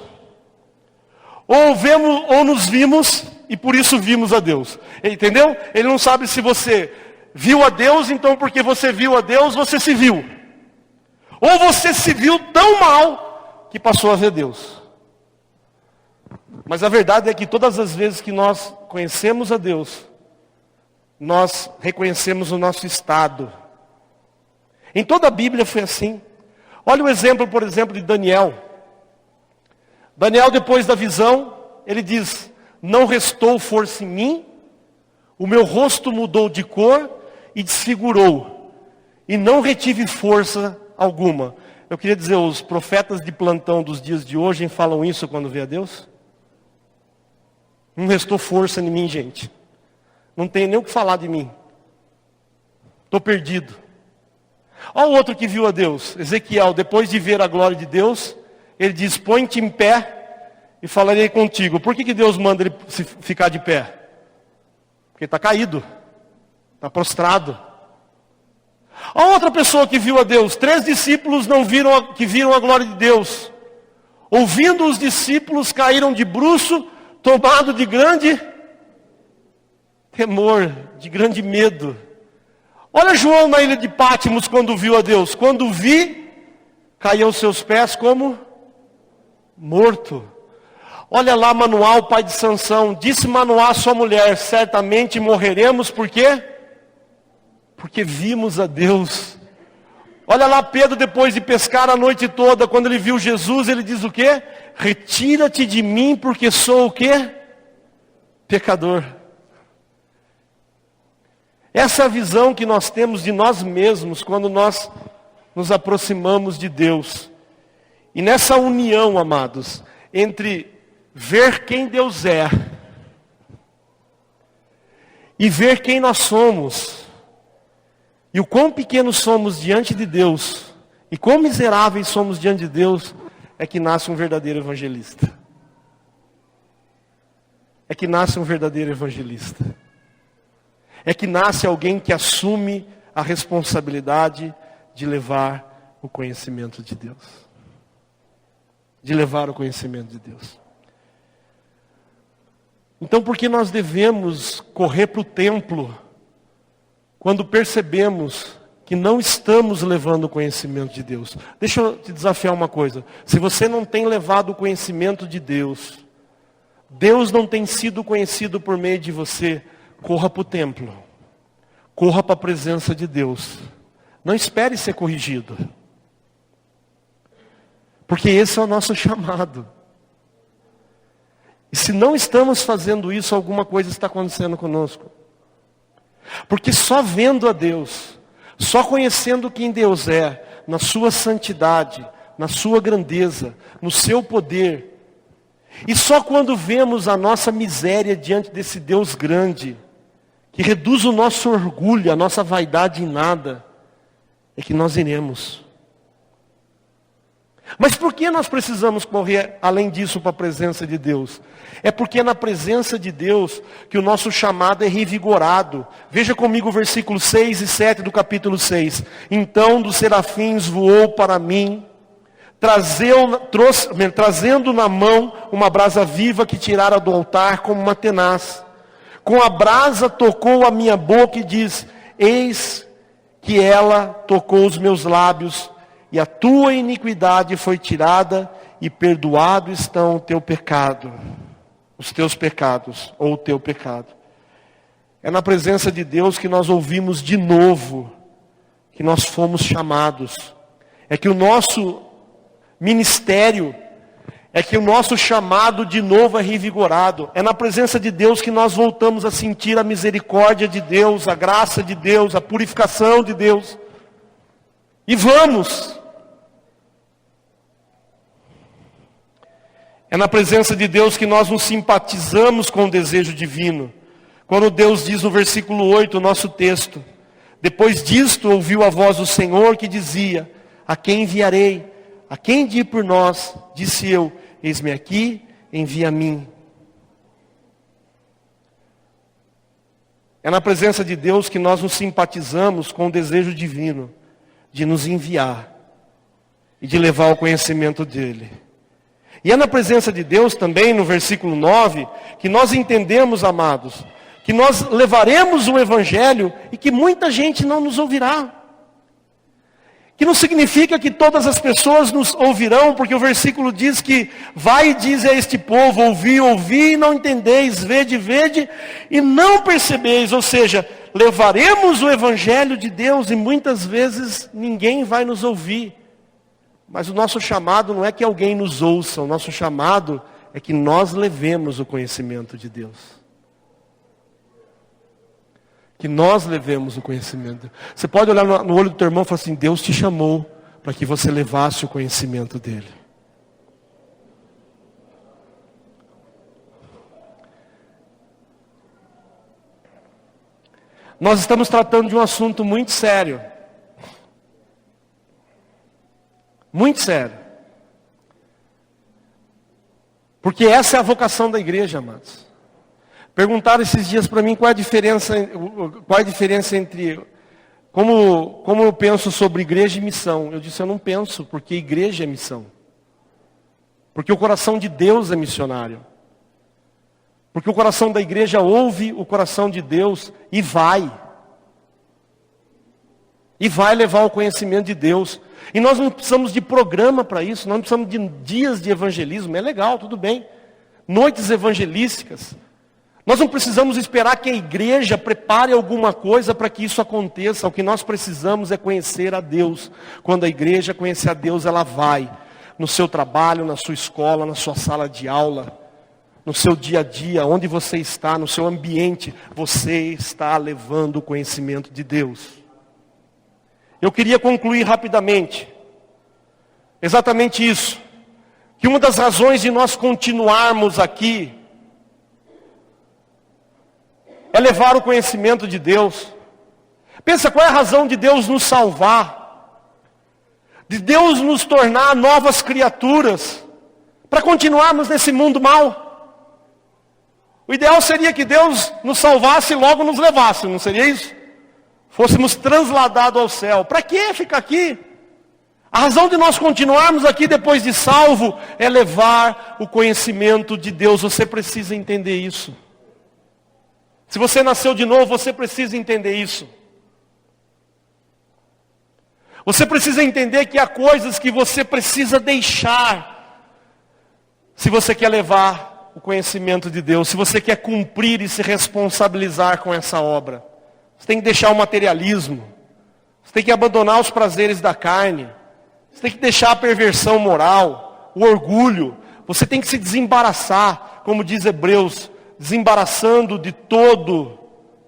ou nos vimos e por isso vimos a Deus. Entendeu? Ele não sabe se você viu a Deus, então porque você viu a Deus, você se viu. Ou você se viu tão mal que passou a ver Deus. Mas a verdade é que todas as vezes que nós conhecemos a Deus, nós reconhecemos o nosso estado. Em toda a Bíblia foi assim. Olha o exemplo, por exemplo, de Daniel. Daniel, depois da visão, ele diz: não restou força em mim, o meu rosto mudou de cor e desfigurou, e não retive força alguma. Eu queria dizer, os profetas de plantão dos dias de hoje falam isso quando vê a Deus? Não restou força em mim, gente. Não tem nem o que falar de mim. Estou perdido. Olha o outro que viu a Deus, Ezequiel, depois de ver a glória de Deus, ele diz: põe-te em pé e falarei contigo. Por que Deus manda ele ficar de pé? Porque está caído, está prostrado. A outra pessoa que viu a Deus, 3 discípulos que viram a glória de Deus. Ouvindo os discípulos, caíram de bruço, tomado de grande temor, de grande medo. Olha João na ilha de Pátimos quando viu a Deus. Quando vi, caiu aos seus pés como morto. Olha lá Manoá, o pai de Sansão. Disse Manoá à sua mulher: certamente morreremos, por quê? Porque vimos a Deus. Olha lá Pedro, depois de pescar a noite toda, quando ele viu Jesus, ele diz o quê? Retira-te de mim, porque sou o quê? Pecador. Essa é a visão que nós temos de nós mesmos, quando nós nos aproximamos de Deus. E nessa união, amados, entre ver quem Deus é e ver quem nós somos, e o quão pequenos somos diante de Deus, e quão miseráveis somos diante de Deus, é que nasce um verdadeiro evangelista. É que nasce um verdadeiro evangelista. É que nasce alguém que assume a responsabilidade de levar o conhecimento de Deus. De levar o conhecimento de Deus. Então, por que nós devemos correr para o templo quando percebemos que não estamos levando o conhecimento de Deus? Deixa eu te desafiar uma coisa. Se você não tem levado o conhecimento de Deus, Deus não tem sido conhecido por meio de você, corra para o templo. Corra para a presença de Deus. Não espere ser corrigido. Porque esse é o nosso chamado. E se não estamos fazendo isso, alguma coisa está acontecendo conosco. Porque só vendo a Deus, só conhecendo quem Deus é, na sua santidade, na sua grandeza, no seu poder, e só quando vemos a nossa miséria diante desse Deus grande, que reduz o nosso orgulho, a nossa vaidade em nada, é que nós iremos. Mas por que nós precisamos correr além disso para a presença de Deus? É porque é na presença de Deus que o nosso chamado é revigorado. Veja comigo o versículo 6 e 7 do capítulo 6. Então dos serafins voou para mim, trazendo na mão uma brasa viva que tirara do altar como uma tenaz. Com a brasa tocou a minha boca e diz: eis que ela tocou os meus lábios, e a tua iniquidade foi tirada, e perdoado estão o teu pecado, os teus pecados, ou o teu pecado. É na presença de Deus que nós ouvimos de novo, que nós fomos chamados. É que o nosso ministério, é que o nosso chamado de novo é revigorado. É na presença de Deus que nós voltamos a sentir a misericórdia de Deus, a graça de Deus, a purificação de Deus. E vamos. É na presença de Deus que nós nos simpatizamos com o desejo divino. Quando Deus diz no versículo 8, o nosso texto: depois disto ouviu a voz do Senhor que dizia: a quem enviarei? A quem de ir por nós? Disse eu: eis-me aqui, envia a mim. É na presença de Deus que nós nos simpatizamos com o desejo divino de nos enviar e de levar o conhecimento dele. E é na presença de Deus também, no versículo 9, que nós entendemos, amados, que nós levaremos o evangelho e que muita gente não nos ouvirá. Que não significa que todas as pessoas nos ouvirão, porque o versículo diz que vai e diz a este povo: ouvi, ouvi e não entendeis, vede, vede e não percebeis. Ou seja, levaremos o evangelho de Deus e muitas vezes ninguém vai nos ouvir. Mas o nosso chamado não é que alguém nos ouça, o nosso chamado é que nós levemos o conhecimento de Deus. Que nós levemos o conhecimento. Você pode olhar no olho do teu irmão e falar assim: Deus te chamou para que você levasse o conhecimento dele. Nós estamos tratando de um assunto muito sério. Muito sério. Porque essa é a vocação da igreja, amados. Perguntaram esses dias para mim qual é a diferença entre como eu penso sobre igreja e missão. Eu disse: eu não penso, porque igreja é missão. Porque o coração de Deus é missionário. Porque o coração da igreja ouve o coração de Deus e vai. E vai levar o conhecimento de Deus. E nós não precisamos de programa para isso, nós não precisamos de dias de evangelismo. É legal, tudo bem. Noites evangelísticas. Nós não precisamos esperar que a igreja prepare alguma coisa para que isso aconteça. O que nós precisamos é conhecer a Deus. Quando a igreja conhecer a Deus, ela vai. No seu trabalho, na sua escola, na sua sala de aula, no seu dia a dia, onde você está, no seu ambiente, você está levando o conhecimento de Deus. Eu queria concluir rapidamente, exatamente isso, que uma das razões de nós continuarmos aqui é levar o conhecimento de Deus. Pensa, qual é a razão de Deus nos salvar? De Deus nos tornar novas criaturas, para continuarmos nesse mundo mau? O ideal seria que Deus nos salvasse e logo nos levasse, não seria isso? Fôssemos transladados ao céu. Para que ficar aqui? A razão de nós continuarmos aqui depois de salvo é levar o conhecimento de Deus. Você precisa entender isso. Se você nasceu de novo, você precisa entender isso. Você precisa entender que há coisas que você precisa deixar, se você quer levar o conhecimento de Deus, se você quer cumprir e se responsabilizar com essa obra. Você tem que deixar o materialismo. Você tem que abandonar os prazeres da carne. Você tem que deixar a perversão moral, o orgulho. Você tem que se desembaraçar, como diz Hebreus, desembaraçando de todo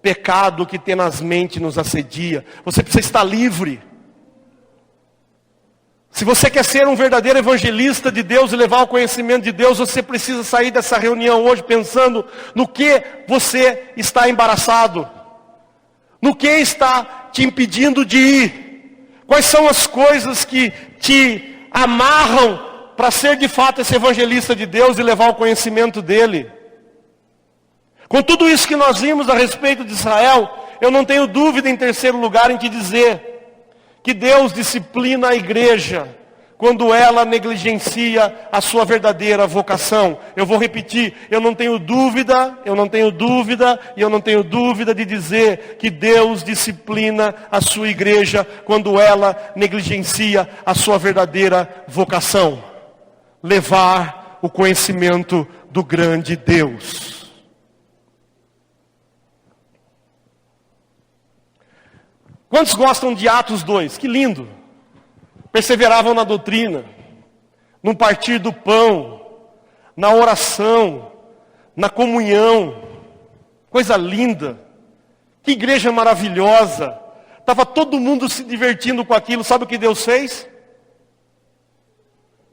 pecado que tenazmente nos assedia. Você precisa estar livre. Se você quer ser um verdadeiro evangelista de Deus e levar o conhecimento de Deus, você precisa sair dessa reunião hoje pensando no que você está embaraçado. No que está te impedindo de ir? Quais são as coisas que te amarram para ser de fato esse evangelista de Deus e levar o conhecimento dele? Com tudo isso que nós vimos a respeito de Israel, eu não tenho dúvida, em terceiro lugar, em te dizer que Deus disciplina a igreja quando ela negligencia a sua verdadeira vocação. Eu vou repetir, eu não tenho dúvida de dizer que Deus disciplina a sua igreja quando ela negligencia a sua verdadeira vocação. Levar o conhecimento do grande Deus. Quantos gostam de Atos 2? Que lindo! Perseveravam na doutrina, no partir do pão, na oração, na comunhão. Coisa linda. Que igreja maravilhosa. Estava todo mundo se divertindo com aquilo. Sabe o que Deus fez?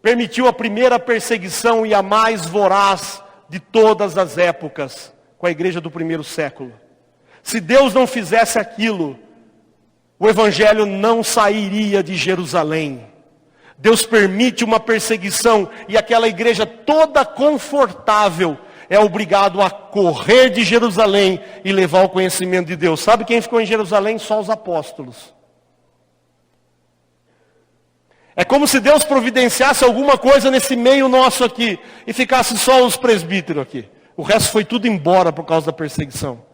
Permitiu a primeira perseguição e a mais voraz de todas as épocas com a igreja do primeiro século. Se Deus não fizesse aquilo, o evangelho não sairia de Jerusalém. Deus permite uma perseguição e aquela igreja toda confortável é obrigado a correr de Jerusalém e levar o conhecimento de Deus. Sabe quem ficou em Jerusalém? Só os apóstolos. É como se Deus providenciasse alguma coisa nesse meio nosso aqui e ficasse só os presbíteros aqui. O resto foi tudo embora por causa da perseguição.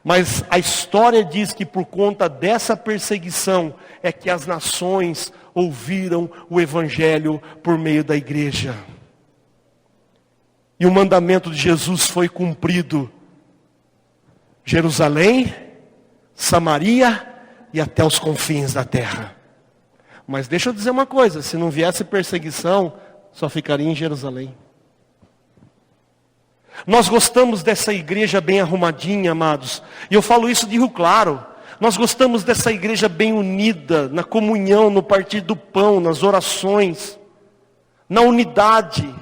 Mas a história diz que por conta dessa perseguição é que as nações ouviram o evangelho por meio da igreja. E o mandamento de Jesus foi cumprido. Jerusalém, Samaria e até os confins da terra. Mas deixa eu dizer uma coisa, se não viesse perseguição, só ficaria em Jerusalém. Nós gostamos dessa igreja bem arrumadinha, amados. E eu falo isso de Rio Claro. Nós gostamos dessa igreja bem unida, na comunhão, no partir do pão, nas orações, na unidade.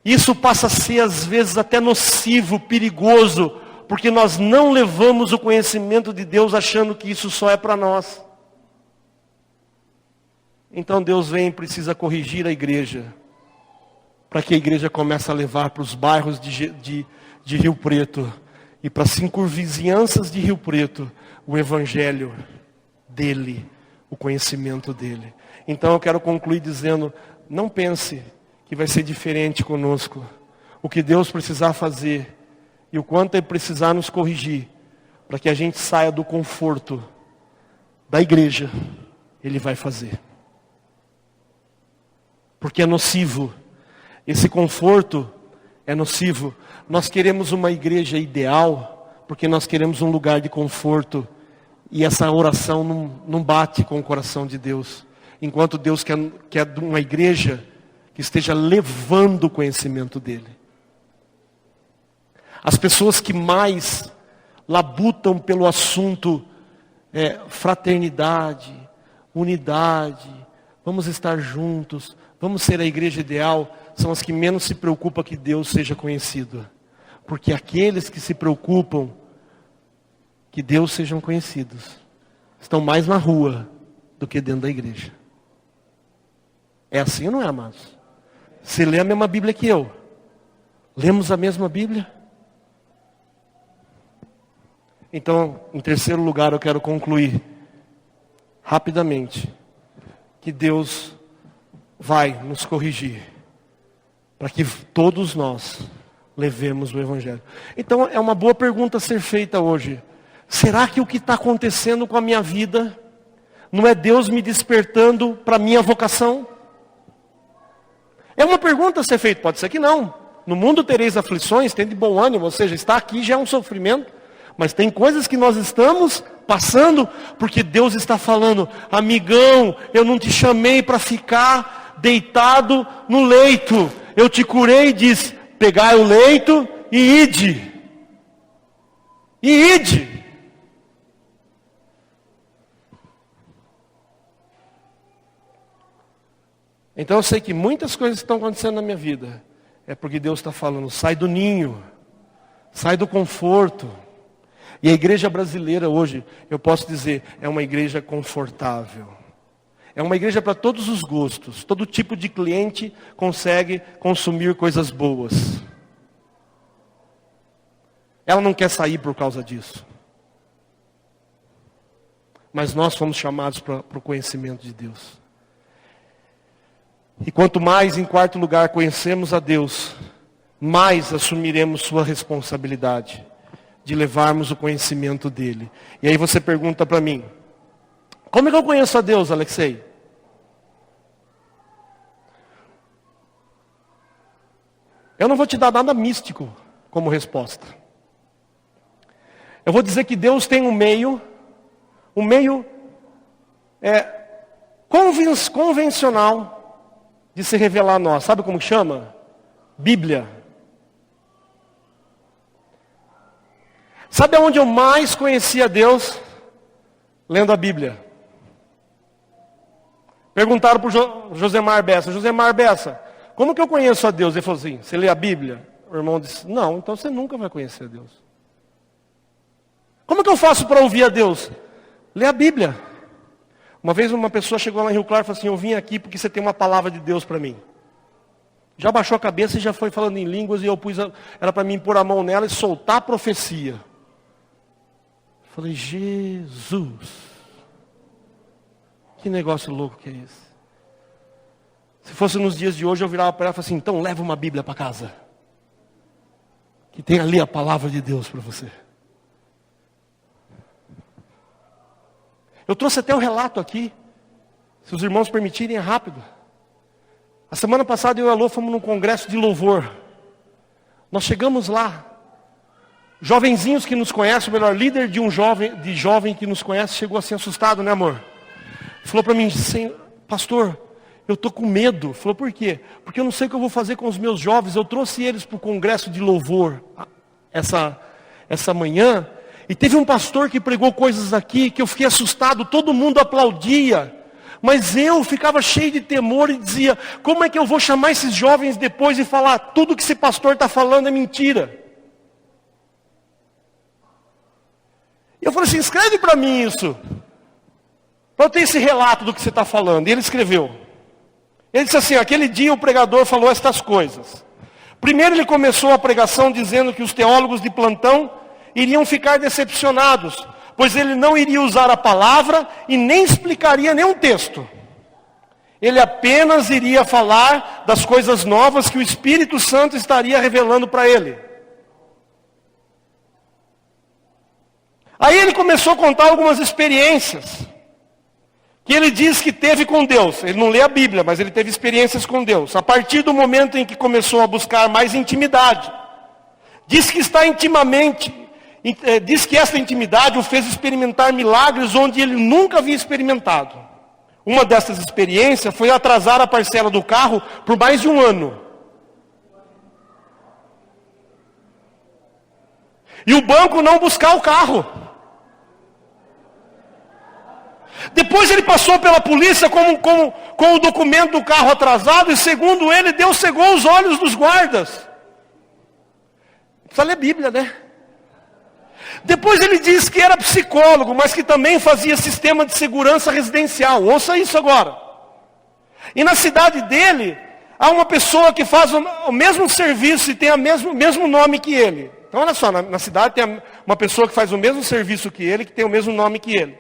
Isso passa a ser às vezes até nocivo, perigoso, porque nós não levamos o conhecimento de Deus achando que isso só é para nós. Então Deus vem e precisa corrigir a igreja, para que a igreja comece a levar para os bairros de Rio Preto e para as circunvizinhanças de Rio Preto o evangelho dele, o conhecimento dele. Então eu quero concluir dizendo, não pense que vai ser diferente conosco. O que Deus precisar fazer e o quanto Ele precisar nos corrigir, para que a gente saia do conforto da igreja, Ele vai fazer. Porque é nocivo. Esse conforto é nocivo. Nós queremos uma igreja ideal, porque nós queremos um lugar de conforto. E essa oração não bate com o coração de Deus. Enquanto Deus quer uma igreja que esteja levando o conhecimento dEle. As pessoas que mais labutam pelo assunto fraternidade, unidade, vamos estar juntos, vamos ser a igreja ideal, são as que menos se preocupam que Deus seja conhecido. Porque aqueles que se preocupam que Deus sejam conhecidos, estão mais na rua do que dentro da igreja. É assim ou não é, amados? Você lê a mesma Bíblia que eu? Lemos a mesma Bíblia? Então, em terceiro lugar, eu quero concluir rapidamente que Deus vai nos corrigir para que todos nós levemos o Evangelho. Então, é uma boa pergunta a ser feita hoje. Será que o que está acontecendo com a minha vida não é Deus me despertando para a minha vocação? É uma pergunta a ser feita, pode ser que não. No mundo tereis aflições, tende bom ânimo, ou seja, estar aqui já é um sofrimento. Mas tem coisas que nós estamos passando, porque Deus está falando, amigão, eu não te chamei para ficar deitado no leito. Eu te curei, diz, pegai o leito e ide. E ide. Então eu sei que muitas coisas estão acontecendo na minha vida. É porque Deus está falando, sai do ninho, sai do conforto. E a igreja brasileira hoje, eu posso dizer, é uma igreja confortável. É uma igreja para todos os gostos. Todo tipo de cliente consegue consumir coisas boas. Ela não quer sair por causa disso. Mas nós fomos chamados para o conhecimento de Deus. E quanto mais, em quarto lugar, conhecemos a Deus, mais assumiremos sua responsabilidade de levarmos o conhecimento dEle. E aí você pergunta para mim, como é que eu conheço a Deus, Alexei? Eu não vou te dar nada místico como resposta. Eu vou dizer que Deus tem um meio convencional de se revelar a nós. Sabe como chama? Bíblia. Sabe aonde eu mais conheci a Deus? Lendo a Bíblia. Perguntaram para o Josemar Bessa, Josemar Bessa, como que eu conheço a Deus? Ele falou assim, você lê a Bíblia? O irmão disse, não, então você nunca vai conhecer a Deus. Como que eu faço para ouvir a Deus? Lê a Bíblia. Uma vez uma pessoa chegou lá em Rio Claro e falou assim, eu vim aqui porque você tem uma palavra de Deus para mim. Já baixou a cabeça e já foi falando em línguas e eu era para mim pôr a mão nela e soltar a profecia. Falei, Jesus, que negócio louco que é esse? Se fosse nos dias de hoje, eu virava para ela e falava assim, então leva uma Bíblia para casa. Que tem ali a palavra de Deus para você. Eu trouxe até o relato aqui. Se os irmãos permitirem, é rápido. A semana passada eu e a Lô fomos num congresso de louvor. Nós chegamos lá. Jovenzinhos que nos conhecem, o melhor líder de jovem que nos conhece, chegou assim assustado, né amor? Falou para mim, pastor, eu estou com medo. Falou, por quê? Porque eu não sei o que eu vou fazer com os meus jovens. Eu trouxe eles para o congresso de louvor essa manhã. E teve um pastor que pregou coisas aqui que eu fiquei assustado, todo mundo aplaudia. Mas eu ficava cheio de temor e dizia, como é que eu vou chamar esses jovens depois e falar, tudo que esse pastor está falando é mentira? E eu falei assim, escreve para mim isso. Para eu ter esse relato do que você está falando. E ele escreveu. Ele disse assim, aquele dia o pregador falou estas coisas. Primeiro ele começou a pregação dizendo que os teólogos de plantão iriam ficar decepcionados, pois ele não iria usar a palavra e nem explicaria nenhum texto. Ele apenas iria falar das coisas novas que o Espírito Santo estaria revelando para ele. Aí ele começou a contar algumas experiências que ele diz que teve com Deus. Ele não lê a Bíblia, mas ele teve experiências com Deus. A partir do momento em que começou a buscar mais intimidade. Diz que diz que essa intimidade o fez experimentar milagres onde ele nunca havia experimentado. Uma dessas experiências foi atrasar a parcela do carro por mais de um ano. E o banco não buscar o carro. Depois ele passou pela polícia com o documento do carro atrasado e, segundo ele, Deus cegou os olhos dos guardas. Precisa ler Bíblia, né? Depois ele diz que era psicólogo, mas que também fazia sistema de segurança residencial. Ouça isso agora. E na cidade dele, há uma pessoa que faz o mesmo serviço e tem o mesmo nome que ele. Então olha só, na cidade tem uma pessoa que faz o mesmo serviço que ele, que tem o mesmo nome que ele.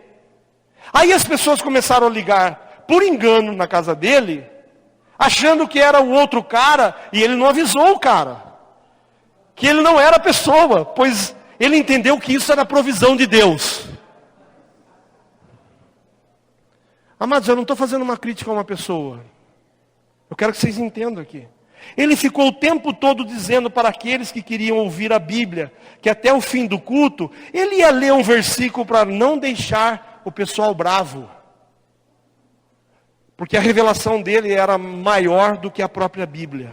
Aí as pessoas começaram a ligar, por engano, na casa dele, achando que era o outro cara, e ele não avisou o cara. Que ele não era a pessoa, pois ele entendeu que isso era a provisão de Deus. Amados, eu não estou fazendo uma crítica a uma pessoa. Eu quero que vocês entendam aqui. Ele ficou o tempo todo dizendo para aqueles que queriam ouvir a Bíblia, que até o fim do culto, ele ia ler um versículo para não deixar o pessoal bravo. Porque a revelação dele era maior do que a própria Bíblia.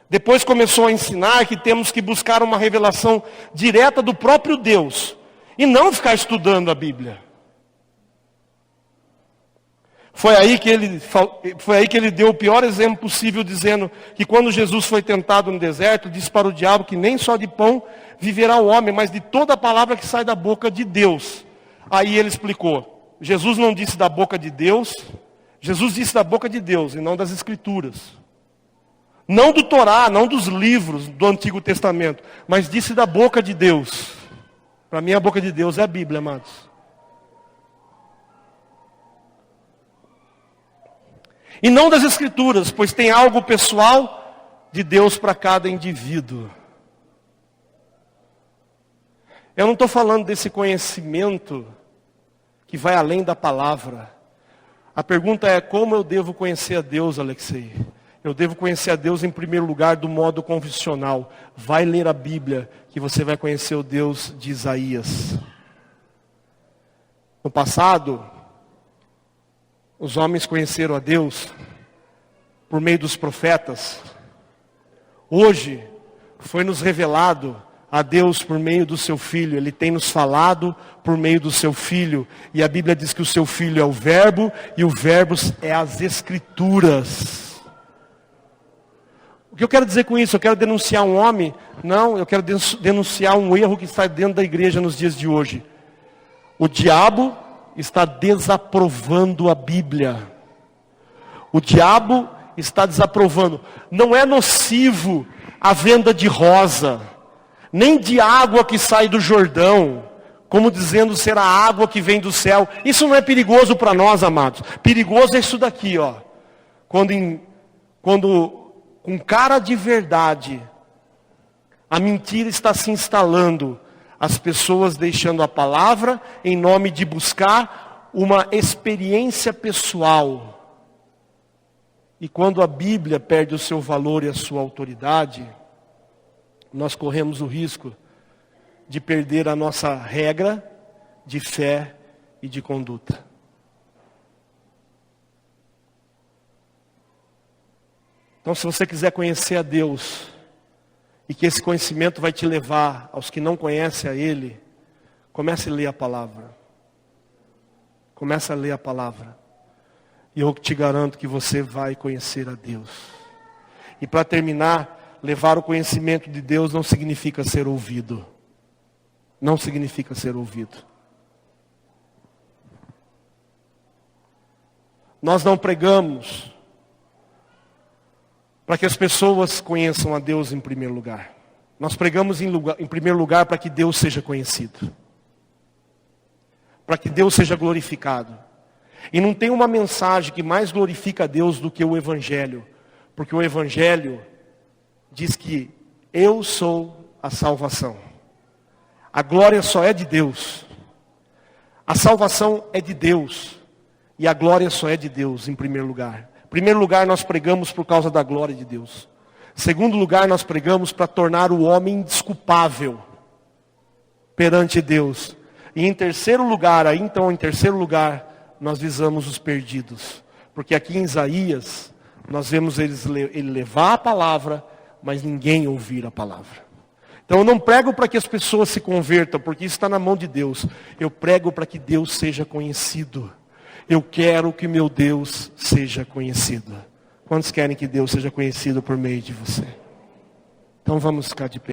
Depois começou a ensinar que temos que buscar uma revelação direta do próprio Deus. E não ficar estudando a Bíblia. Foi aí que ele deu o pior exemplo possível, dizendo que quando Jesus foi tentado no deserto, disse para o diabo que nem só de pão viverá o homem, mas de toda a palavra que sai da boca de Deus. Aí ele explicou, Jesus não disse da boca de Deus, Jesus disse da boca de Deus e não das Escrituras. Não do Torá, não dos livros do Antigo Testamento, mas disse da boca de Deus. Para mim a boca de Deus é a Bíblia, amados. E não das Escrituras, pois tem algo pessoal de Deus para cada indivíduo. Eu não estou falando desse conhecimento que vai além da palavra. A pergunta é, como eu devo conhecer a Deus, Alexei? Eu devo conhecer a Deus em primeiro lugar do modo confessional. Vai ler a Bíblia que você vai conhecer o Deus de Isaías. No passado, os homens conheceram a Deus por meio dos profetas. Hoje, foi nos revelado a Deus por meio do seu Filho. Ele tem nos falado por meio do seu Filho. E a Bíblia diz que o seu Filho é o Verbo, e o Verbo é as Escrituras. O que eu quero dizer com isso? Eu quero denunciar um homem? Não, eu quero denunciar um erro que está dentro da igreja nos dias de hoje. O diabo está desaprovando a Bíblia. O diabo está desaprovando. Não é nocivo a venda de rosa, nem de água que sai do Jordão, como dizendo ser a água que vem do céu. Isso não é perigoso para nós, amados. Perigoso é isso daqui, ó. Quando com cara de verdade, a mentira está se instalando, as pessoas deixando a palavra em nome de buscar uma experiência pessoal. E quando a Bíblia perde o seu valor e a sua autoridade, nós corremos o risco de perder a nossa regra de fé e de conduta. Então, se você quiser conhecer a Deus, e que esse conhecimento vai te levar aos que não conhecem a Ele, comece a ler a palavra. Comece a ler a palavra. E eu te garanto que você vai conhecer a Deus. E para terminar, levar o conhecimento de Deus não significa ser ouvido. Não significa ser ouvido. Nós não pregamos para que as pessoas conheçam a Deus em primeiro lugar. Nós pregamos em primeiro lugar para que Deus seja conhecido. Para que Deus seja glorificado. E não tem uma mensagem que mais glorifica a Deus do que o Evangelho. Porque o Evangelho diz que eu sou a salvação. A glória só é de Deus. A salvação é de Deus. E a glória só é de Deus, em primeiro lugar. Em primeiro lugar, nós pregamos por causa da glória de Deus. Em segundo lugar, nós pregamos para tornar o homem indesculpável perante Deus. E em terceiro lugar, nós visamos os perdidos. Porque aqui em Isaías, nós vemos ele levar a palavra, mas ninguém ouvir a palavra. Então eu não prego para que as pessoas se convertam, porque isso está na mão de Deus. Eu prego para que Deus seja conhecido. Eu quero que meu Deus seja conhecido. Quantos querem que Deus seja conhecido por meio de você? Então vamos ficar de pé.